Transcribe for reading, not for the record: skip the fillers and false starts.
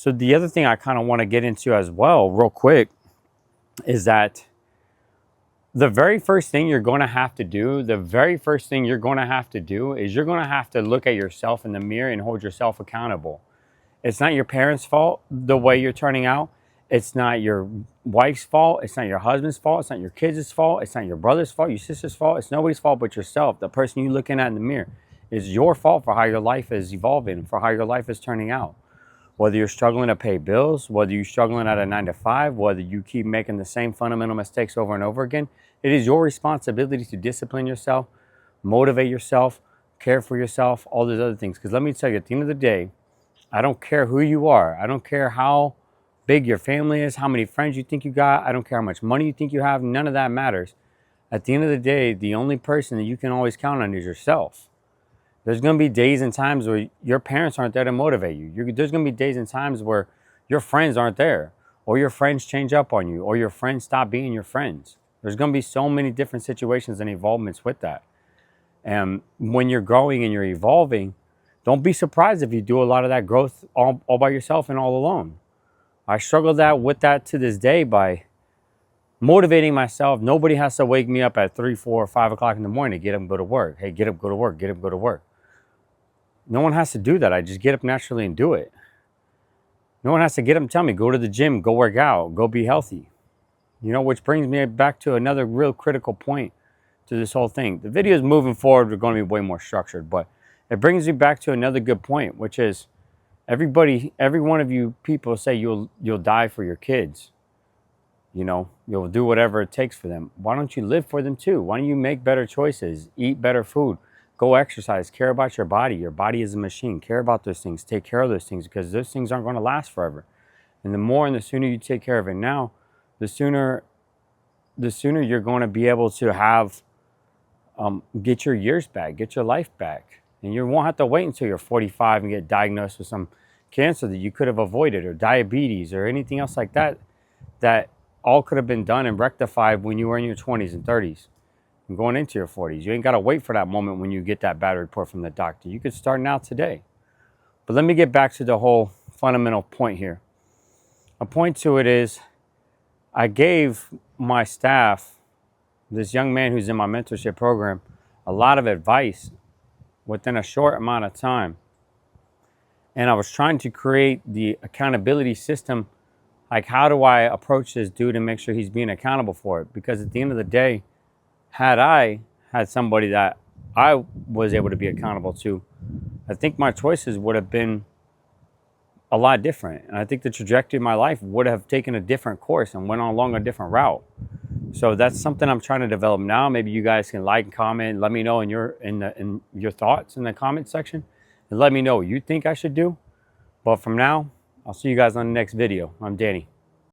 So the other thing I kind of want to get into as well, real quick, is that the very first thing you're going to have to do, is you're going to have to look at yourself in the mirror and hold yourself accountable. It's not your parents' fault the way you're turning out. It's not your wife's fault. It's not your husband's fault. It's not your kids' fault. It's not your brother's fault, your sister's fault. It's nobody's fault but yourself. The person you're looking at in the mirror is your fault for how your life is evolving, for how your life is turning out. Whether you're struggling to pay bills, whether you're struggling at a 9 to 5, whether you keep making the same fundamental mistakes over and over again, it is your responsibility to discipline yourself, motivate yourself, care for yourself, all those other things. Because let me tell you, at the end of the day, I don't care who you are. I don't care how big your family is, how many friends you think you got. I don't care how much money you think you have. None of that matters. At the end of the day, the only person that you can always count on is yourself. There's going to be days and times where your parents aren't there to motivate you. There's going to be days and times where your friends aren't there, or your friends change up on you, or your friends stop being your friends. There's going to be so many different situations and evolvements with that. And when you're growing and you're evolving, don't be surprised if you do a lot of that growth all by yourself and all alone. I struggle with that to this day by motivating myself. Nobody has to wake me up at 3, 4, 5 o'clock in the morning to get up and go to work. Hey, get up, go to work, get up, go to work. No one has to do that. I just get up naturally and do it. No one has to get up and tell me, go to the gym, go work out, go be healthy. Which brings me back to another real critical point to this whole thing. The videos moving forward are going to be way more structured, but it brings me back to another good point, which is every one of you people say you'll die for your kids. You'll do whatever it takes for them. Why don't you live for them too? Why don't you make better choices, eat better food, go exercise, care about your body. Your body is a machine. Care about those things. Take care of those things, because those things aren't going to last forever. And the more and the sooner you take care of it now, the sooner you're going to be able to have get your years back, get your life back. And you won't have to wait until you're 45 and get diagnosed with some cancer that you could have avoided, or diabetes, or anything else like that, that all could have been done and rectified when you were in your 20s and 30s and going into your 40s. You ain't got to wait for that moment when you get that bad report from the doctor. You could start now today. But let me get back to the whole fundamental point here. A point to it is, I gave my staff, this young man who's in my mentorship program, a lot of advice within a short amount of time. And I was trying to create the accountability system. Like, how do I approach this dude and make sure he's being accountable for it? Because at the end of the day, had I had somebody that I was able to be accountable to, I think my choices would have been a lot different. And I think the trajectory of my life would have taken a different course and went along a different route. So that's something I'm trying to develop now. Maybe you guys can like and comment. Let me know in your thoughts in the comment section. And let me know what you think I should do. But from now, I'll see you guys on the next video. I'm Danny.